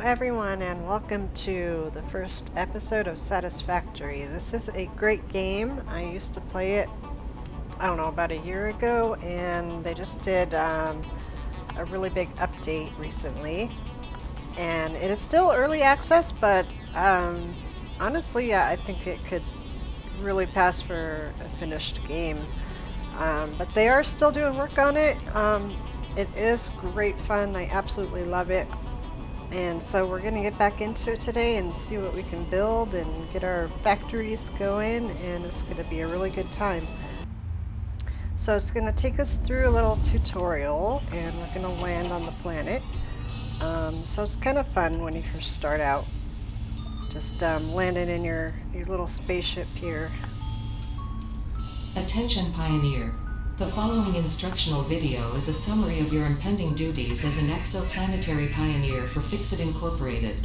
everyone, and welcome to the first episode of Satisfactory. This is a great game. I used to play it, I don't know, about a year ago, and they just did a really big update recently. And it is still early access, but honestly, I think it could really pass for a finished game. But they are still doing work on it. It is great fun. I absolutely love it. And so we're going to get back into it today and see what we can build and get our factories going, and it's going to be a really good time. So it's going to take us through a little tutorial, and we're going to land on the planet. So it's kind of fun when you first start out, just landing in your little spaceship here. Attention Pioneer. The following instructional video is a summary of your impending duties as an exoplanetary pioneer for Fixit Incorporated.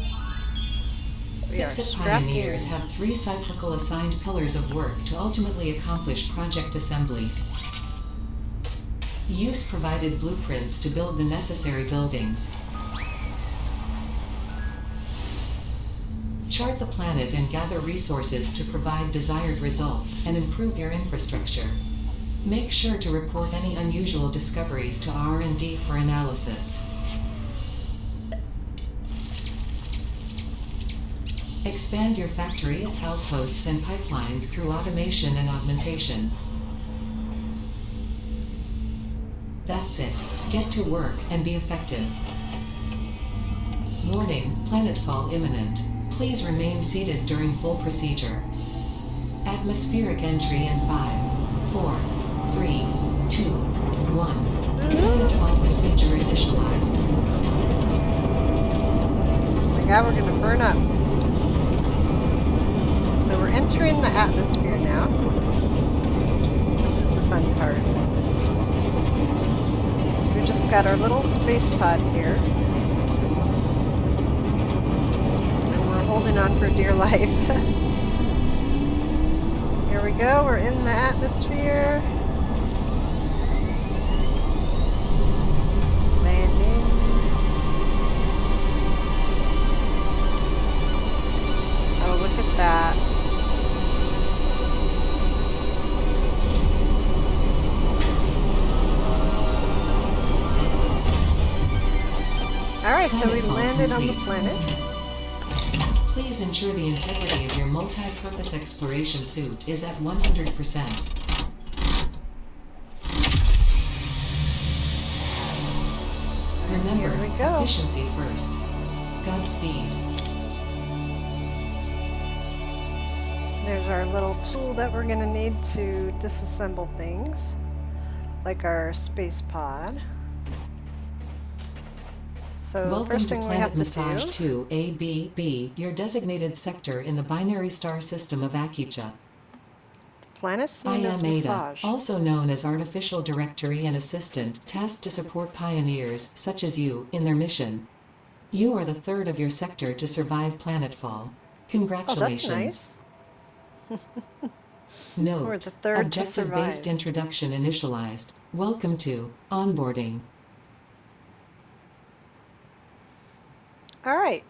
Fixit pioneers have 3 cyclical assigned pillars of work to ultimately accomplish project assembly. Use provided blueprints to build the necessary buildings. Chart the planet and gather resources to provide desired results and improve your infrastructure. Make sure to report any unusual discoveries to R&D for analysis. Expand your factories, outposts, and pipelines through automation and augmentation. That's it. Get to work and be effective. Warning, planetfall imminent. Please remain seated during full procedure. Atmospheric entry in 5, 4, 3, 2, 1. Planetfall procedure initialized. My God, we're gonna burn up. So we're entering the atmosphere now. This is the fun part. We just got our little space pod here. And we're holding on for dear life. Here we go, we're in the atmosphere. Landing. Oh, look at that. Alright, so we landed on the planet. Please ensure the integrity of your multi-purpose exploration suit is at 100%. Remember, efficiency first. Godspeed. There's our little tool that we're going to need to disassemble things, like our space pod. So welcome first thing to we have Planet to Massage do 2 ABB, your designated sector in the binary star system of Akicha. planet I scene is am Ada, massage. also known as Artificial Directory and Assistant, tasked to support pioneers, such as you, in their mission. You are the 3rd of your sector to survive planetfall. Congratulations. Oh, that's nice. Note, We're the 3rd to survive. objective-based introduction initialized. Welcome to Onboarding. Alright.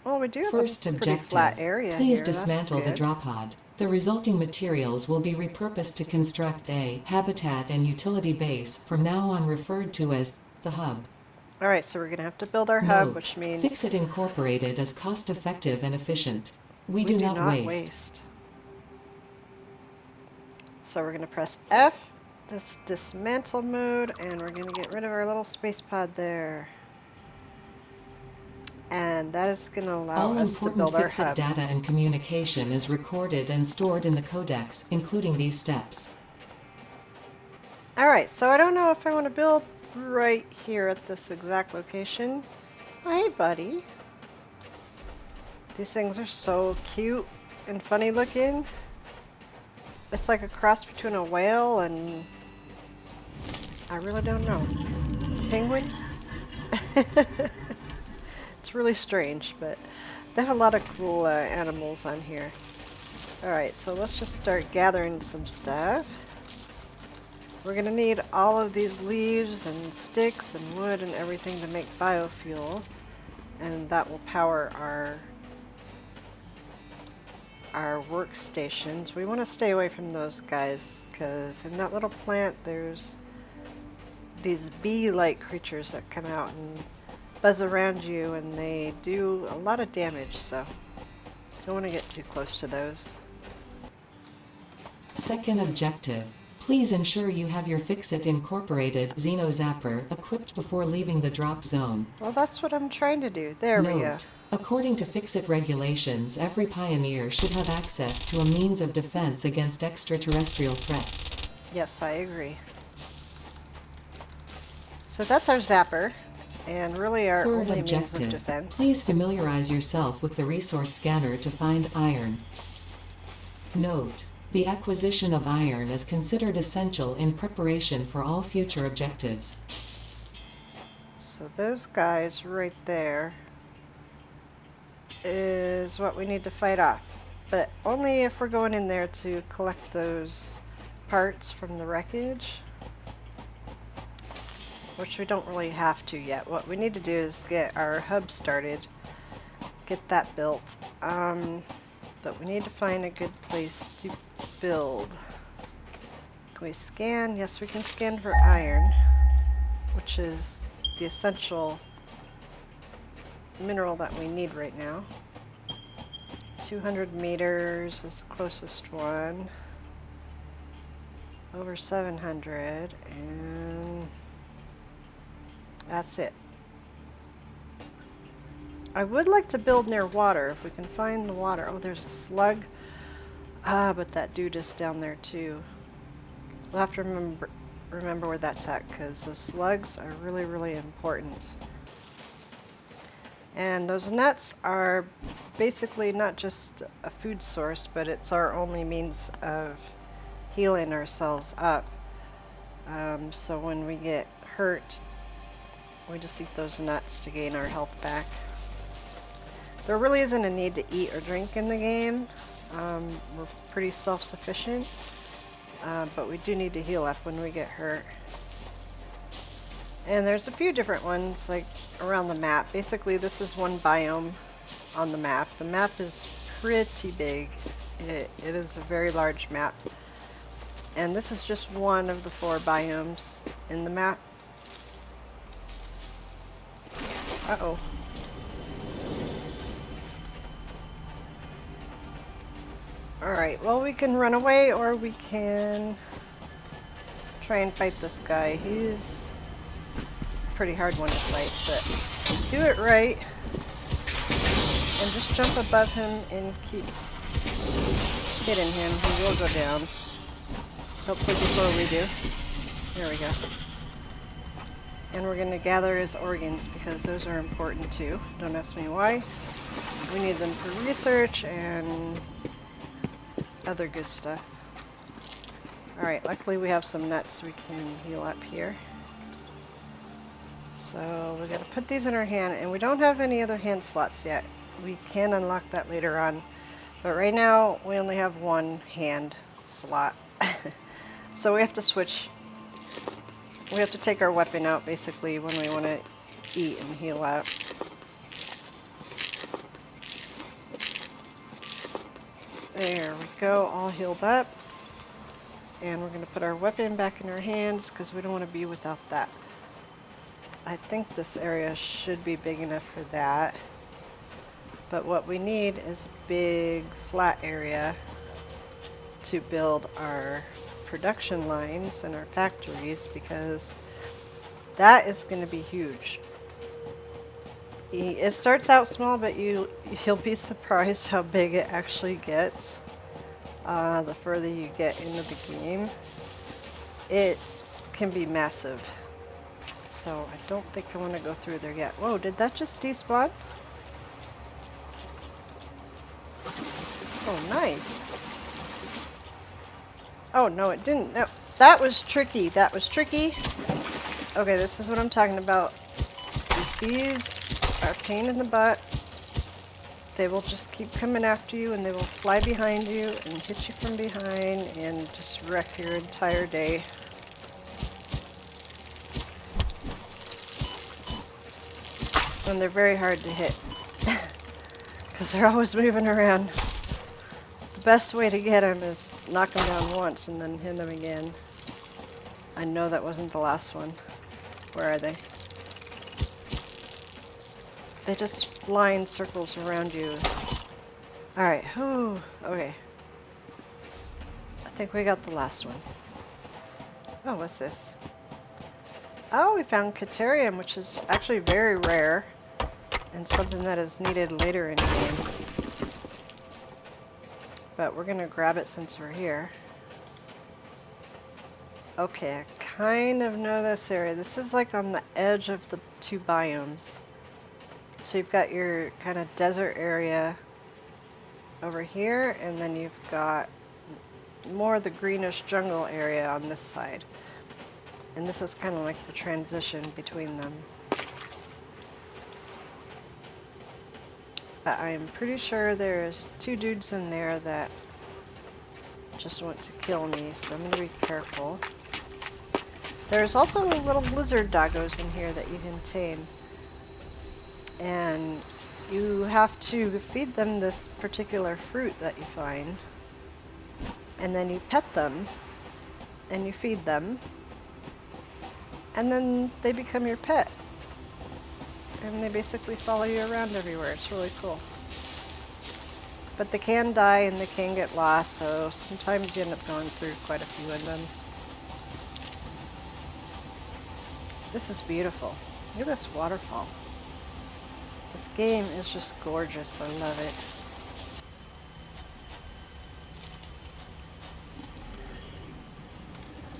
Well, we do have First a pretty objective, flat area please here. dismantle the That's good. drop pod. The resulting materials will be repurposed to construct a habitat and utility base, from now on referred to as the hub. Alright, so we're going to have to build our hub, Note, which means Fixit Incorporated is cost-effective and efficient. We do not waste. So we're going to press F, this dismantle mode, and we're going to get rid of our little space pod there. And that is going to allow All us to build our important Fixit hub. data and communication is recorded and stored in the codex, including these steps. Alright, so I don't know if I want to build right here at this exact location. Oh, hey, buddy. These things are so cute and funny looking. It's like a cross between a whale and I really don't know. Penguin? It's really strange, but they have a lot of cool animals on here. Alright, so let's just start gathering some stuff. We're going to need all of these leaves and sticks and wood and everything to make biofuel. and that will power our workstations. We want to stay away from those guys because in that little plant there's these bee-like creatures that come out and buzz around you, and they do a lot of damage, so don't want to get too close to those. Second objective. Please ensure you have your Fix-It Incorporated Xeno Zapper equipped before leaving the drop zone. Well, that's what I'm trying to do. There we go. Note: according to Fix-It regulations, every pioneer should have access to a means of defense against extraterrestrial threats. Yes, I agree. So that's our zapper, and really our Third only objective. means of defense. Please familiarize yourself with the resource scanner to find iron. Note: the acquisition of iron is considered essential in preparation for all future objectives. So those guys right there is what we need to fight off, but only if we're going in there to collect those parts from the wreckage, which we don't really have to yet. What we need to do is get our hub started, get that built, but we need to find a good place to build. Can we scan? Yes, we can scan for iron, which is the essential mineral that we need right now. 200 meters is the closest one. Over 700, and that's it. I would like to build near water if we can find the water. Oh, there's a slug. Ah, but that dude is down there too. We'll have to remember where that's at, because those slugs are really, really important. And those nuts are basically not just a food source, but it's our only means of healing ourselves up. So when we get hurt, we just eat those nuts to gain our health back. There really isn't a need to eat or drink in the game. We're pretty self-sufficient, but we do need to heal up when we get hurt. And there's a few different ones like around the map. Basically, this is one biome on the map. The map is pretty big. It is a very large map. And this is just one of the 4 biomes in the map. Uh-oh. Alright, well, we can run away or we can try and fight this guy. He's a pretty hard one to fight, but do it right and just jump above him and keep hitting him. He will go down. Hopefully before we do. There we go. And we're going to gather his organs because those are important too. Don't ask me why. We need them for research and other good stuff. Alright, luckily we have some nuts we can heal up here. So we gotta put these in our hand, and we don't have any other hand slots yet. We can unlock that later on. But right now we only have one hand slot. So we have to switch. We have to take our weapon out basically when we want to eat and heal up. There we go, all healed up. And we're going to put our weapon back in our hands because we don't want to be without that. I think this area should be big enough for that. But what we need is a big flat area to build our production lines and our factories, because that is going to be huge. It starts out small, but you'll be surprised how big it actually gets. The further you get into the game, it can be massive. So I don't think I want to go through there yet. Whoa, did that just despawn? Oh, nice. Oh, no, it didn't. No, that was tricky. That was tricky. Okay, this is what I'm talking about. These bees are a pain in the butt. They will just keep coming after you, and they will fly behind you and hit you from behind and just wreck your entire day. And they're very hard to hit. Because they're always moving around. The best way to get them is knock them down once and then hit them again. I know that wasn't the last one. Where are they? They just fly in circles around you. Alright, oh, okay. I think we got the last one. Oh, what's this? Oh, we found Caterium, which is actually very rare. And something that is needed later in the game. But we're gonna grab it since we're here. Okay, I kind of know this area. This is like on the edge of the two biomes. So you've got your kind of desert area over here, and then you've got more of the greenish jungle area on this side. And this is kind of like the transition between them. But I'm pretty sure there's two dudes in there that just want to kill me, so I'm going to be careful. There's also little lizard doggos in here that you can tame. And you have to feed them this particular fruit that you find. And then you pet them. And you feed them. And then they become your pet. And they basically follow you around everywhere. It's really cool. But they can die and they can get lost, so sometimes you end up going through quite a few of them. This is beautiful. Look at this waterfall. This game is just gorgeous. I love it.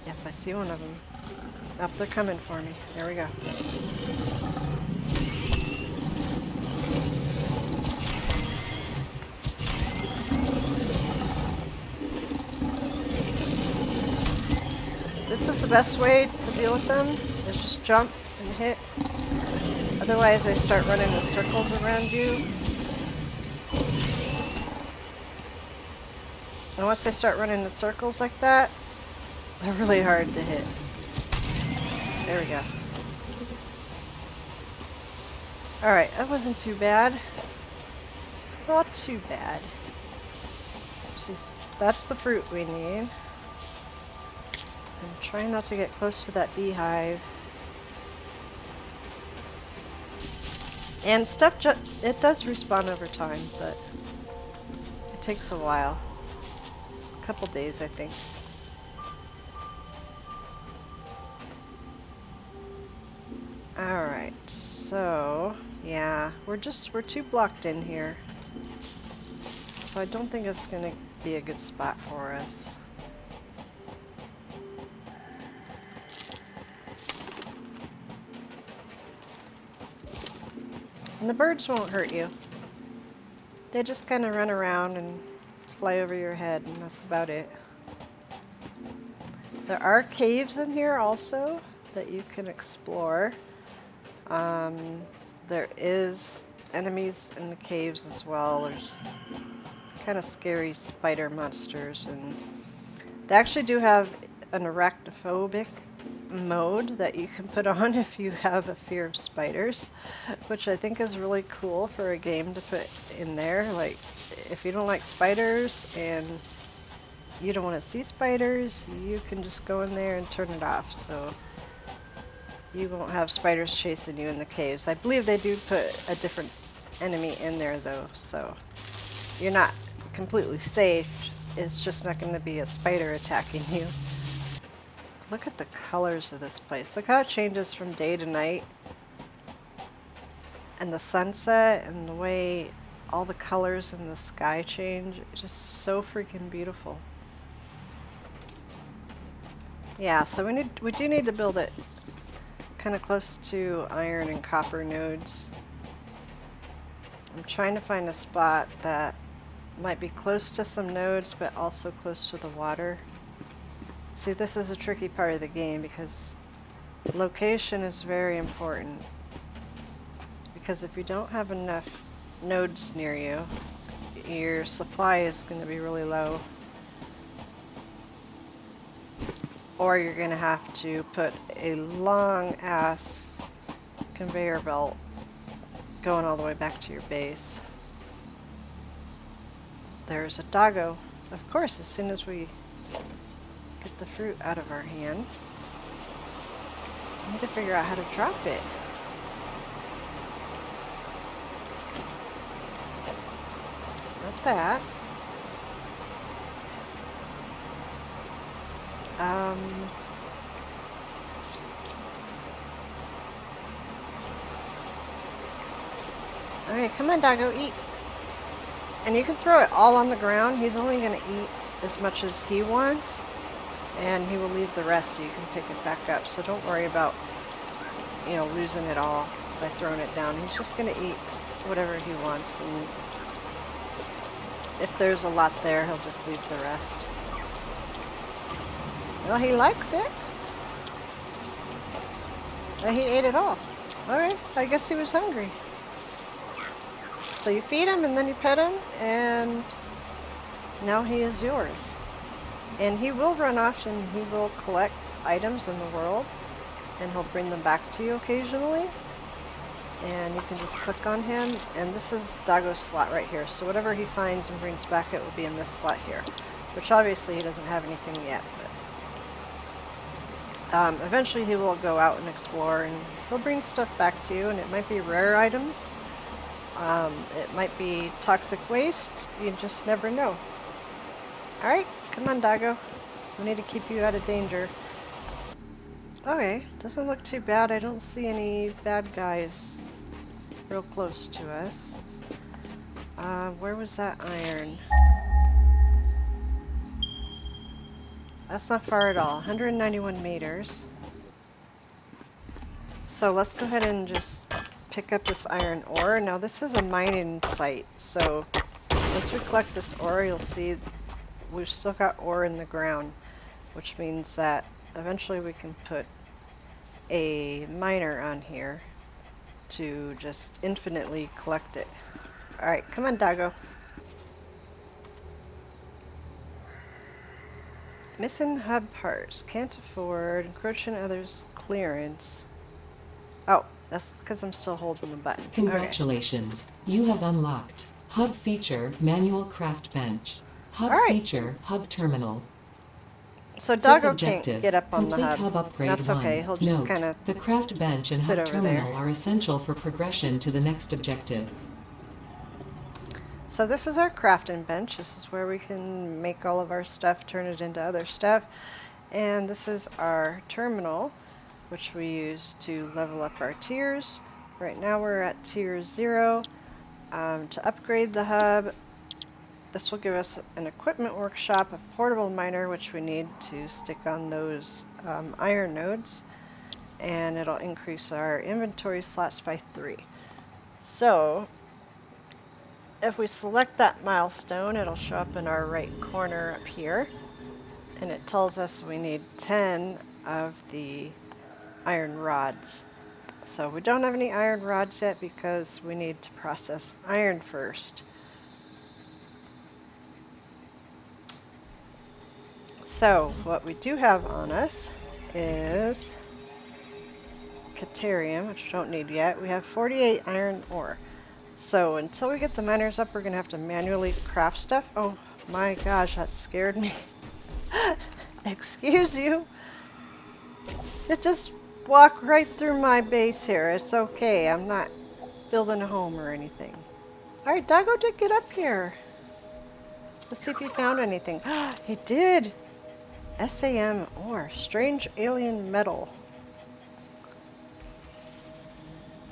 Yep, I see one of them. Up, they're coming for me. There we go. This is the best way to deal with them, is just jump and hit. Otherwise they start running in circles around you. And once they start running in circles like that, they're really hard to hit. There we go. Alright, that wasn't too bad. Not too bad. That's the fruit we need. I'm trying not to get close to that beehive. And stuff, it does respawn over time, but it takes a while. A couple days, I think. Alright, so, yeah, we're too blocked in here. So I don't think it's gonna be a good spot for us. And the birds won't hurt you. They just kind of run around and fly over your head, and that's about it. There are caves in here also that you can explore. There is enemies in the caves as well. There's kind of scary spider monsters, and they actually do have an arachnophobic mode that you can put on if you have a fear of spiders, which I think is really cool for a game to put in there. Like, if you don't like spiders and you don't want to see spiders, you can just go in there and turn it off, so you won't have spiders chasing you in the caves. I believe they do put a different enemy in there though, so you're not completely safe. It's just not going to be a spider attacking you. Look at the colors of this place. Look how it changes from day to night. And the sunset and the way all the colors in the sky change. It's just so freaking beautiful. Yeah, so we do need to build it kind of close to iron and copper nodes. I'm trying to find a spot that might be close to some nodes but also close to the water. See, this is a tricky part of the game because location is very important. Because if you don't have enough nodes near you, your supply is going to be really low. Or you're going to have to put a long ass conveyor belt going all the way back to your base. There's a doggo. Of course, as soon as we get the fruit out of our hand, I need to figure out how to drop it. Not that. Okay, come on, Doggo, eat. And you can throw it all on the ground. He's only going to eat as much as he wants, and he will leave the rest so you can pick it back up. So don't worry about, losing it all by throwing it down. He's just going to eat whatever he wants, and if there's a lot there, he'll just leave the rest. Well, he likes it. He ate it all. Alright, I guess he was hungry. So you feed him and then you pet him, and now he is yours. And he will run off and he will collect items in the world, and he'll bring them back to you occasionally. And you can just click on him, and this is Doggo's slot right here. So whatever he finds and brings back, it will be in this slot here. Which obviously he doesn't have anything yet, but eventually he will go out and explore, and he'll bring stuff back to you, and it might be rare items. It might be toxic waste. You just never know. Alright, come on, Doggo. We need to keep you out of danger. Okay, doesn't look too bad. I don't see any bad guys real close to us. Where was that iron? That's not far at all. 191 meters. So let's go ahead and just pick up this iron ore. Now this is a mining site, so once we collect this ore, you'll see we've still got ore in the ground, which means that eventually we can put a miner on here to just infinitely collect it. Alright, come on, Doggo. Missing HUD parts. Can't afford. Encroaching others' clearance. Oh, that's because I'm still holding the button. Congratulations. Okay. You have unlocked HUD feature Manual Craft Bench. HUD feature Hub Terminal. So Doggo can't get up on the hub. Upgrade That's okay. He'll just kind of the craft bench and sit hub over terminal there. are essential for progression to the next objective. So this is our crafting bench. This is where we can make all of our stuff, turn it into other stuff. And this is our terminal, which we use to level up our tiers. Right now we're at tier 0. To upgrade the hub, this will give us an equipment workshop, a portable miner, which we need to stick on those iron nodes, and it'll increase our inventory slots by 3. So if we select that milestone, it'll show up in our right corner up here, and it tells us we need 10 of the iron rods. So we don't have any iron rods yet because we need to process iron first. So what we do have on us is Caterium, which we don't need yet. We have 48 iron ore. So until we get the miners up, we're going to have to manually craft stuff. Oh my gosh, that scared me. Excuse you. It just walked right through my base here. It's okay. I'm not building a home or anything. Alright, Doggo did get up here. Let's see if he found anything. He did! SAM ore. Strange alien metal.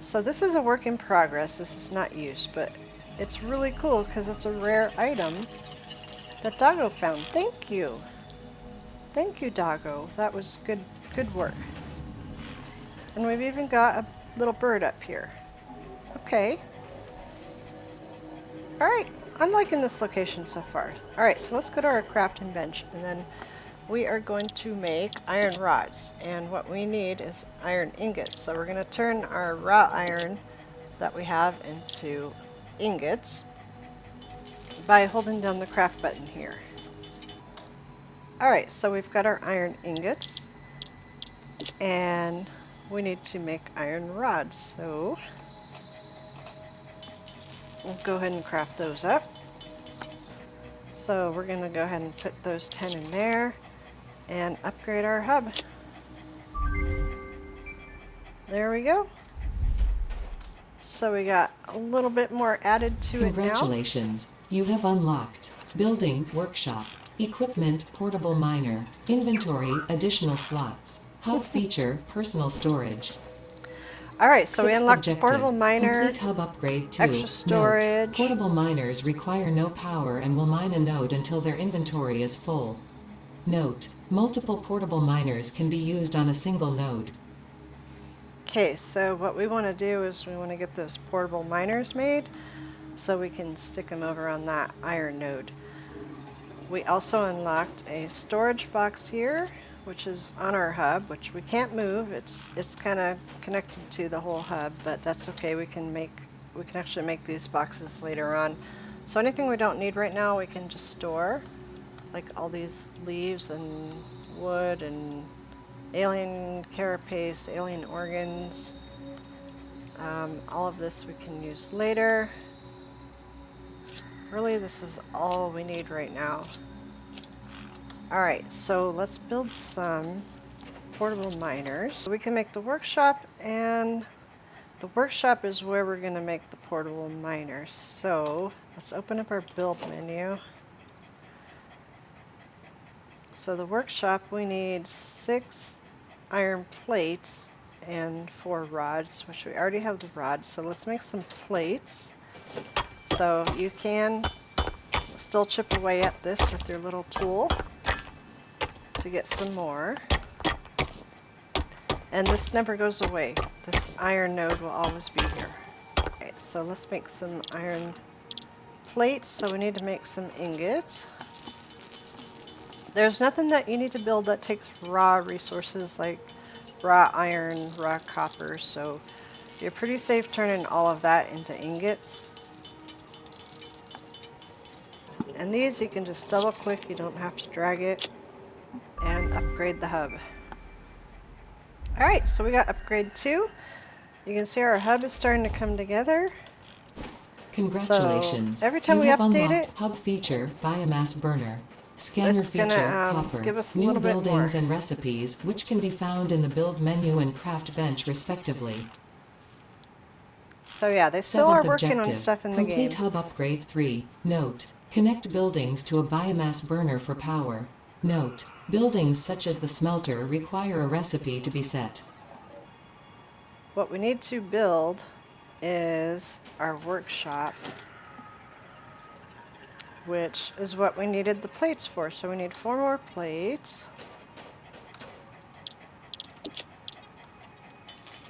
So this is a work in progress. This is not used, but it's really cool because it's a rare item that Doggo found. Thank you. Thank you, Doggo. That was good work. And we've even got a little bird up here. Okay. Alright, I'm liking this location so far. Alright, so let's go to our crafting bench, and then we are going to make iron rods. And what we need is iron ingots. So we're going to turn our raw iron that we have into ingots by holding down the craft button here. Alright, so we've got our iron ingots, and we need to make iron rods. So we'll go ahead and craft those up. So we're going to go ahead and put those 10 in there and upgrade our hub. There we go. So we got a little bit more added to it now. Congratulations, you have unlocked Building Workshop, Equipment Portable Miner, Inventory Additional Slots, Hub Feature Personal Storage. Alright, so we Sixth unlocked objective, portable miner, complete hub upgrade 2. extra storage. Note, portable miners require no power and will mine a node until their inventory is full. Note, multiple portable miners can be used on a single node. Okay, so what we want to do is we want to get those portable miners made so we can stick them over on that iron node. We also unlocked a storage box here, which is on our hub, which we can't move. It's kind of connected to the whole hub, but that's okay. We can actually make these boxes later on. So anything we don't need right now, we can just store, like all these leaves and wood and alien carapace, alien organs. All of this we can use later. Really, this is all we need right now. Alright, so let's build some portable miners. So we can make the workshop, and the workshop is where we're going to make the portable miners. So let's open up our build menu. So the workshop, we need 6 iron plates and 4 rods, which we already have the rods. So let's make some plates. So you can still chip away at this with your little tool to get some more. And this never goes away. This iron node will always be here. Alright, so let's make some iron plates. So we need to make some ingots. There's nothing that you need to build that takes raw resources like raw iron, raw copper, so you're pretty safe turning all of that into ingots. And these you can just double click, you don't have to drag it, and upgrade the hub. Alright, so we got upgrade 2. You can see our hub is starting to come together. Congratulations. So every time we update it, hub feature biomass burner. Scanner it's feature, copper, give us a new little bit buildings more. and recipes, which can be found in the build menu and craft bench respectively. So yeah, they still are Seventh working on objective, stuff in the game. complete hub upgrade 3. Note, connect buildings to a biomass burner for power. Note, buildings such as the smelter require a recipe to be set. What we need to build is our workshop, which is what we needed the plates for. So we need 4 more plates.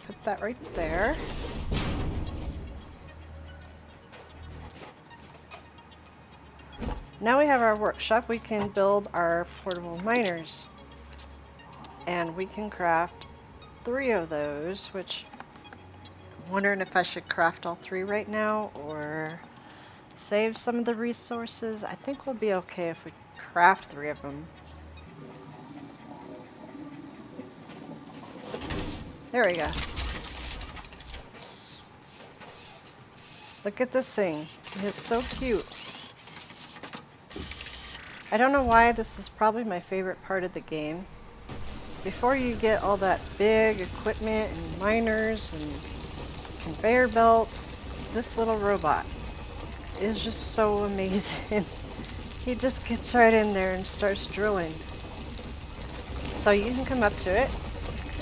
Put that right there. Now we have our workshop, we can build our portable miners. And we can craft 3 of those, which I'm wondering if I should craft all 3 right now or save some of the resources. I think we'll be okay if we craft 3 of them. There we go. Look at this thing. It is so cute. I don't know why, this is probably my favorite part of the game. Before you get all that big equipment and miners and conveyor belts, this little robot is just so amazing. He just gets right in there and starts drilling. So you can come up to it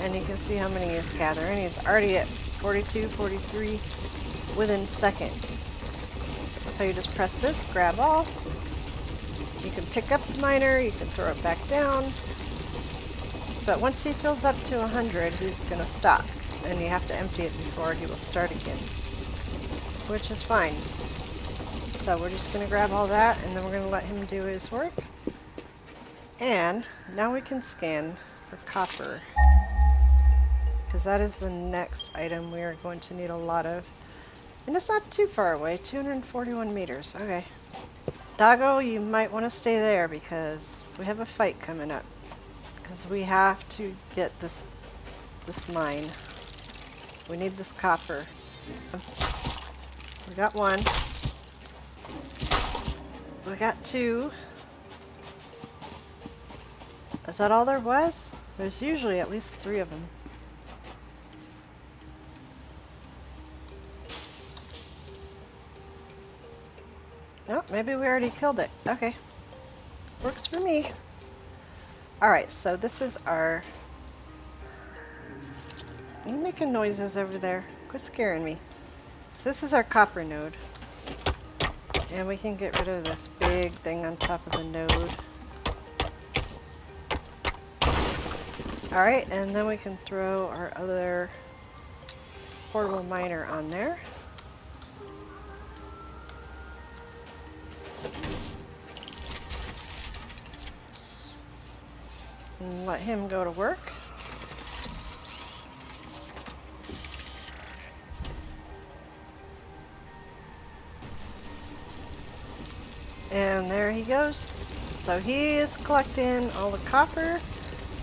and you can see how many he's gathering. He's already at 42, 43 within seconds. So you just press this, grab all. You can pick up the miner, you can throw it back down. But once he fills up to 100, he's going to stop. And you have to empty it before he will start again. Which is fine. So we're just going to grab all that and then we're going to let him do his work. And now we can scan for copper. Because that is the next item we are going to need a lot of. And it's not too far away, 241 meters. Okay. Doggo, you might want to stay there because we have a fight coming up. Because we have to get this mine. We need this copper. We got one. We got two. Is that all there was? There's usually at least 3 of them. Oh, maybe we already killed it. Okay. Works for me. Alright, so this is our... You making noises over there? Quit scaring me. So this is our copper node. And we can get rid of this big thing on top of the node. Alright, and then we can throw our other portable miner on there. And let him go to work. And there he goes. So he is collecting all the copper.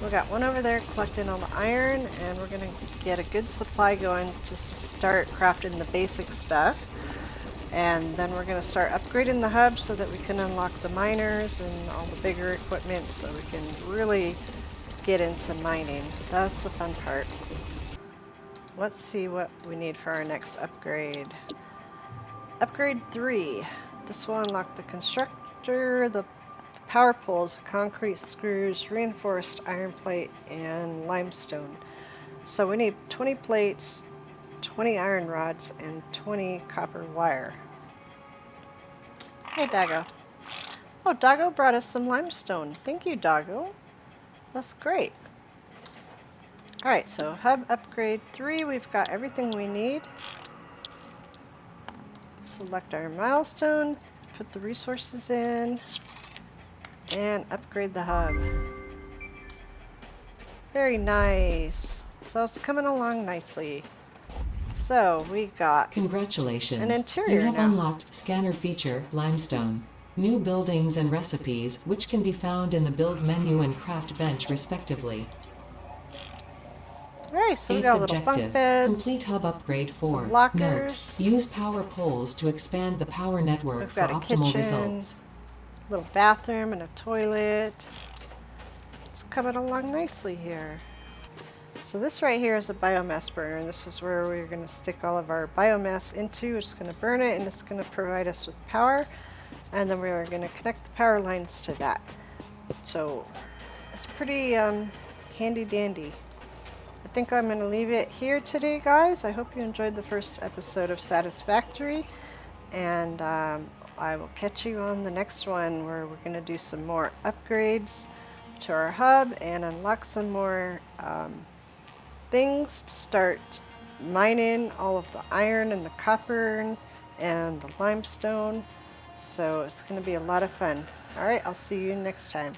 We got one over there collecting all the iron, and we're gonna get a good supply going just to start crafting the basic stuff. And then we're gonna start upgrading the hub so that we can unlock the miners and all the bigger equipment so we can really get into mining. That's the fun part. Let's see what we need for our next upgrade. Upgrade 3. This will unlock the constructor, the power poles, concrete screws, reinforced iron plate, and limestone. So we need 20 plates, 20 iron rods, and 20 copper wire. Hey, Doggo. Oh, Doggo brought us some limestone. Thank you, Doggo. That's great. Alright, so hub upgrade 3, we've got everything we need. Select our milestone, put the resources in, and upgrade the hub. Very nice. So it's coming along nicely. So we got Congratulations. an interior You have now. unlocked scanner feature limestone. New buildings and recipes, which can be found in the build menu and craft bench respectively. Alright, so we Eighth got little bunk objective, beds, complete hub upgrade 4. some lockers. Note, use power poles to expand the power network We've for got a optimal kitchen, results. little bathroom and a toilet. It's coming along nicely here. So this right here is a biomass burner, and this is where we're going to stick all of our biomass into. It's going to burn it, and it's going to provide us with power, and then we're going to connect the power lines to that. So it's pretty handy dandy. I think I'm going to leave it here today, guys. I hope you enjoyed the first episode of Satisfactory, and I will catch you on the next one where we're going to do some more upgrades to our hub and unlock some more things to start mining all of the iron and the copper and the limestone. So it's going to be a lot of fun. Alright, I'll see you next time.